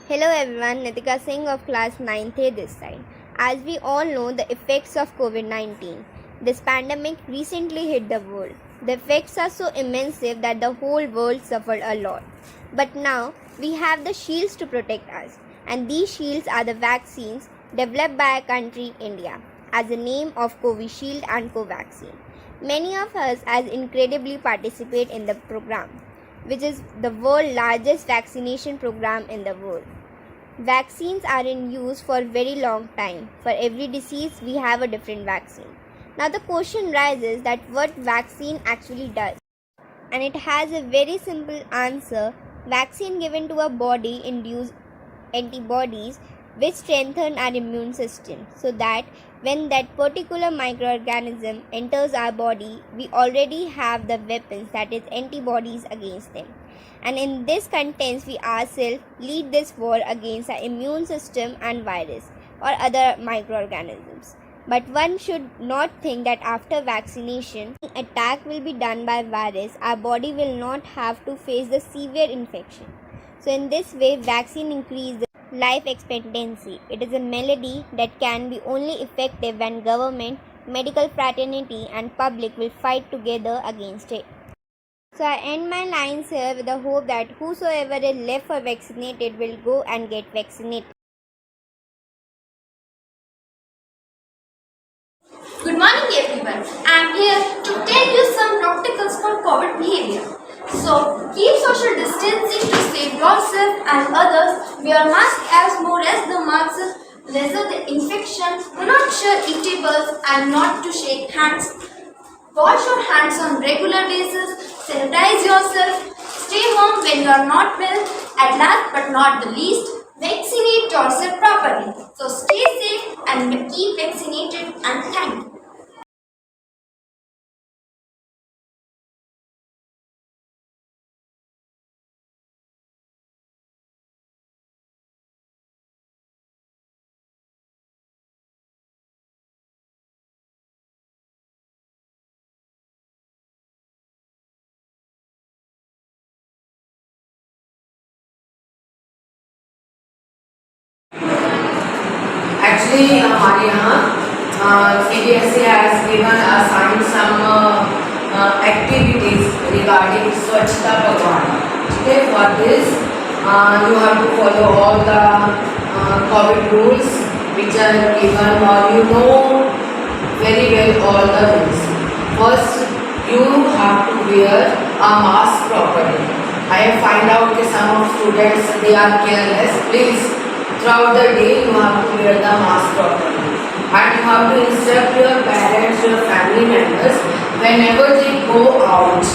Hello everyone, Nitika Singh of class 9th A this side. As we all know the effects of COVID-19, this pandemic recently hit the world. The effects are so immense that the whole world suffered a lot. But now we have the shields to protect us, and these shields are the vaccines developed by our country India as the name of Covishield and Covaxin. Many of us as incredibly participate in the program, which is the world's largest vaccination program in the world. Vaccines are in use for a very long time. For every disease, we have a different vaccine. Now the question rises that what vaccine actually does. And it has a very simple answer. Vaccine given to a body induce antibodies which strengthen our immune system so that when that particular microorganism enters our body, we already have the weapons, that is antibodies against them. And in this context, we ourselves lead this war against our immune system and virus or other microorganisms. But one should not think that after vaccination, attack will be done by virus. Our body will not have to face the severe infection. So in this way, vaccine increases life expectancy. It is a melody that can be only effective when government, medical fraternity and public will fight together against it. So I end my lines here with the hope that whosoever is left for vaccinated will go and get vaccinated. Good morning everyone. I am here to tell you some practicals for COVID behavior. So keep social distancing to save yourself and others. Wear mask as more as the masks lessen the infection. Do not share eatables and not to shake hands. Wash your hands on regular basis. Sanitize yourself. Stay home when you are not well. At last but not the least, vaccinate yourself properly. So stay safe and keep vaccinated and thank you. Actually, हमारे यहाँ CBSE has given assigned some activities regarding Swachhta Pakhwada. Okay, for this you have to follow all the COVID rules which are given, or you know very well all the rules. First, you have to wear a mask properly. I have find out that some of students they are careless. Please, throughout the day you have to wear the mask properly, and you have to instruct your parents, your family members, whenever they go out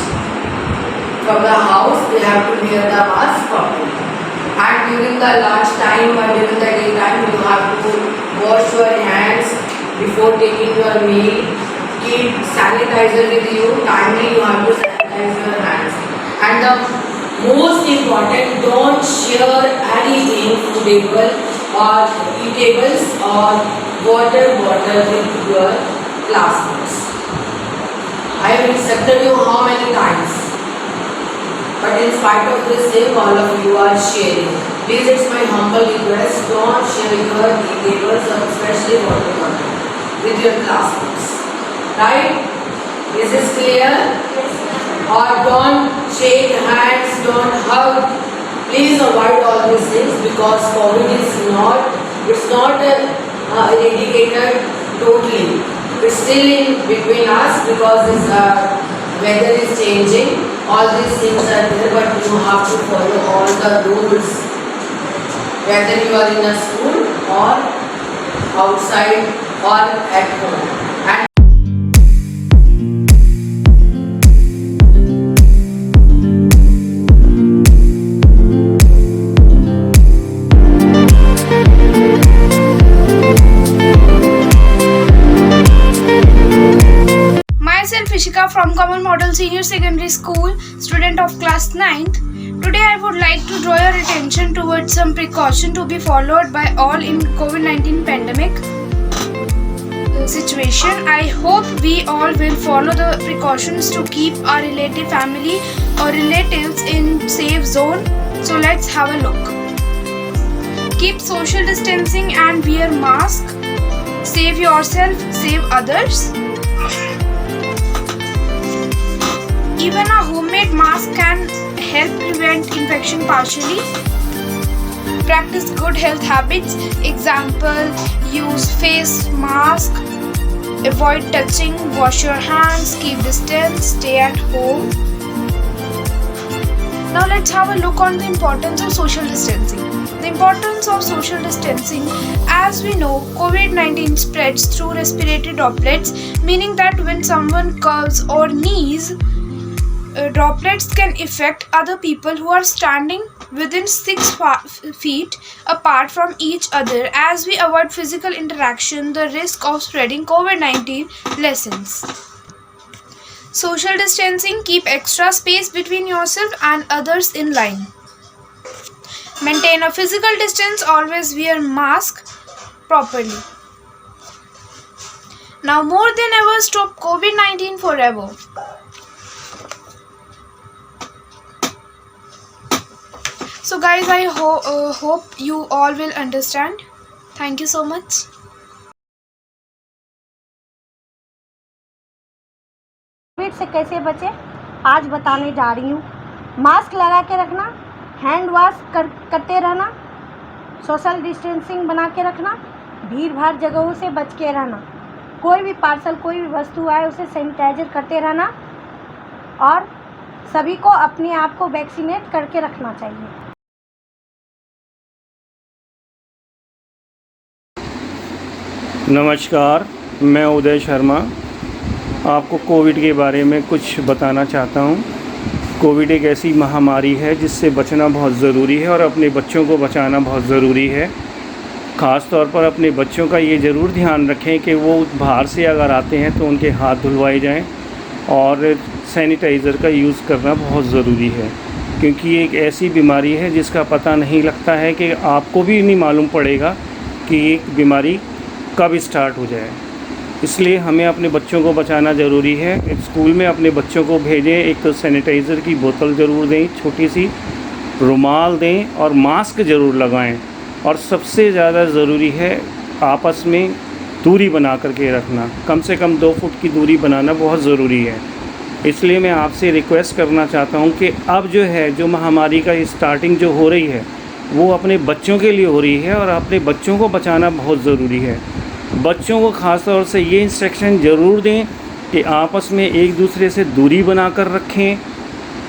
from the house they have to wear the mask properly. And during the lunch time or during the daytime you have to wash your hands before taking your meal. Keep sanitizer with you. Timely you have to sanitize your hands. And the most important, don't share anything foodable or eatables or water bottle with your classmates. I have instructed you how many times, but in spite of this same all of you are sharing. Please, it's my humble request, don't share your eatables or especially water bottle with your classmates. Right? Is this clear? Or don't shake hands, don't hug. Please avoid all these things because COVID is not eradicated totally. It's still in between us because this weather is changing. All these things are there, but you have to follow all the rules. Whether you are in a school or outside or at home. And Myself Ishika from Common Model Senior Secondary School, student of class 9th. Today I would like to draw your attention towards some precaution to be followed by all in COVID-19 pandemic situation. I hope we all will follow the precautions to keep our relative family or relatives in safe zone. So let's have a look. Keep social distancing and wear mask. Save yourself, save others. Even a homemade mask can help prevent infection partially. Practice good health habits. Example, use face mask, avoid touching, wash your hands, keep distance, stay at home. Now let's have a look on the importance of social distancing. The importance of social distancing, as we know, COVID-19 spreads through respiratory droplets, meaning that when someone coughs or sneezes, droplets can affect other people who are standing within 6 feet apart from each other. As we avoid physical interaction, the risk of spreading COVID-19 lessens. Social distancing, keep extra space between yourself and others in line. Maintain a physical distance, always wear mask properly. Now more than ever, stop COVID-19 forever. So guys, I hope you all will understand. Thank you so much. Covid से कैसे बचे आज बताने जा रही हूँ। Mask लगा के रखना, हैंड वॉश करते रहना, सोशल डिस्टेंसिंग बना के रखना, भीड़ भाड़ जगहों से बच के रहना, कोई भी पार्सल कोई भी वस्तु आए उसे सैनिटाइजर करते रहना और सभी को अपने आप को वैक्सीनेट करके रखना चाहिए। नमस्कार, मैं उदय शर्मा आपको कोविड के बारे में कुछ बताना चाहता हूँ। कोविड एक ऐसी महामारी है जिससे बचना बहुत ज़रूरी है और अपने बच्चों को बचाना बहुत ज़रूरी है। ख़ास तौर पर अपने बच्चों का ये ज़रूर ध्यान रखें कि वो बाहर से अगर आते हैं तो उनके हाथ धुलवाए जाएं और सैनिटाइज़र का यूज़ करना बहुत ज़रूरी है, क्योंकि ये एक ऐसी बीमारी है जिसका पता नहीं लगता है कि आपको भी नहीं मालूम पड़ेगा कि एक बीमारी कब स्टार्ट हो जाए। इसलिए हमें अपने बच्चों को बचाना ज़रूरी है। स्कूल में अपने बच्चों को भेजें, एक तो सैनिटाइज़र की बोतल ज़रूर दें, छोटी सी रुमाल दें और मास्क ज़रूर लगाएं। और सबसे ज़्यादा ज़रूरी है आपस में दूरी बना करके रखना, कम से कम 2 फुट की दूरी बनाना बहुत ज़रूरी है। इसलिए मैं आपसे रिक्वेस्ट करना चाहता हूँ कि अब जो है, जो महामारी का स्टार्टिंग जो हो रही है वो अपने बच्चों के लिए हो रही है और अपने बच्चों को बचाना बहुत ज़रूरी है। बच्चों को ख़ास तौर से ये इंस्ट्रक्शन ज़रूर दें कि आपस में एक दूसरे से दूरी बना कर रखें,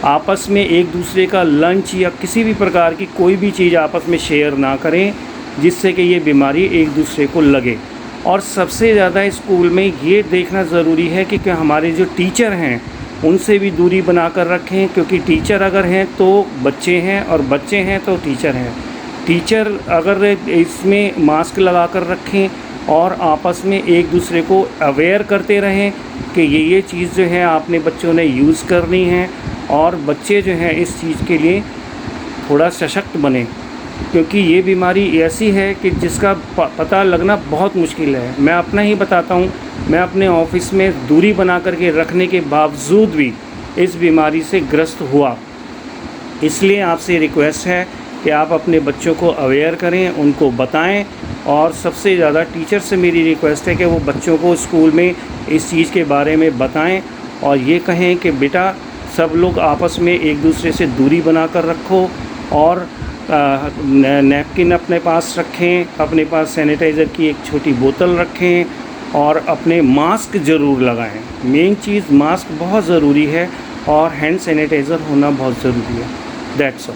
आपस में एक दूसरे का लंच या किसी भी प्रकार की कोई भी चीज़ आपस में शेयर ना करें जिससे कि ये बीमारी एक दूसरे को लगे। और सबसे ज़्यादा स्कूल में ये देखना ज़रूरी है कि हमारे जो टीचर हैं उनसे भी दूरी बना कर रखें, क्योंकि टीचर अगर हैं तो बच्चे हैं और बच्चे हैं तो टीचर हैं। टीचर अगर इसमें मास्क लगा कर रखें और आपस में एक दूसरे को अवेयर करते रहें कि ये चीज़ जो है आपने बच्चों ने यूज़ करनी है, और बच्चे जो हैं इस चीज़ के लिए थोड़ा सशक्त बने, क्योंकि ये बीमारी ऐसी है कि जिसका पता लगना बहुत मुश्किल है। मैं अपना ही बताता हूँ, मैं अपने ऑफिस में दूरी बना करके रखने के बावजूद भी इस बीमारी से ग्रस्त हुआ। इसलिए आपसे रिक्वेस्ट है कि आप अपने बच्चों को अवेयर करें, उनको बताएं, और सबसे ज़्यादा टीचर से मेरी रिक्वेस्ट है कि वो बच्चों को स्कूल में इस चीज़ के बारे में बताएं और ये कहें कि बेटा सब लोग आपस में एक दूसरे से दूरी बना कर रखो, और नैपकिन अपने पास रखें, अपने पास सैनिटाइज़र की एक छोटी बोतल रखें और अपने मास्क ज़रूर लगाएं। मेन चीज़ मास्क बहुत ज़रूरी है और हैंड सैनिटाइज़र होना बहुत ज़रूरी है। That's all.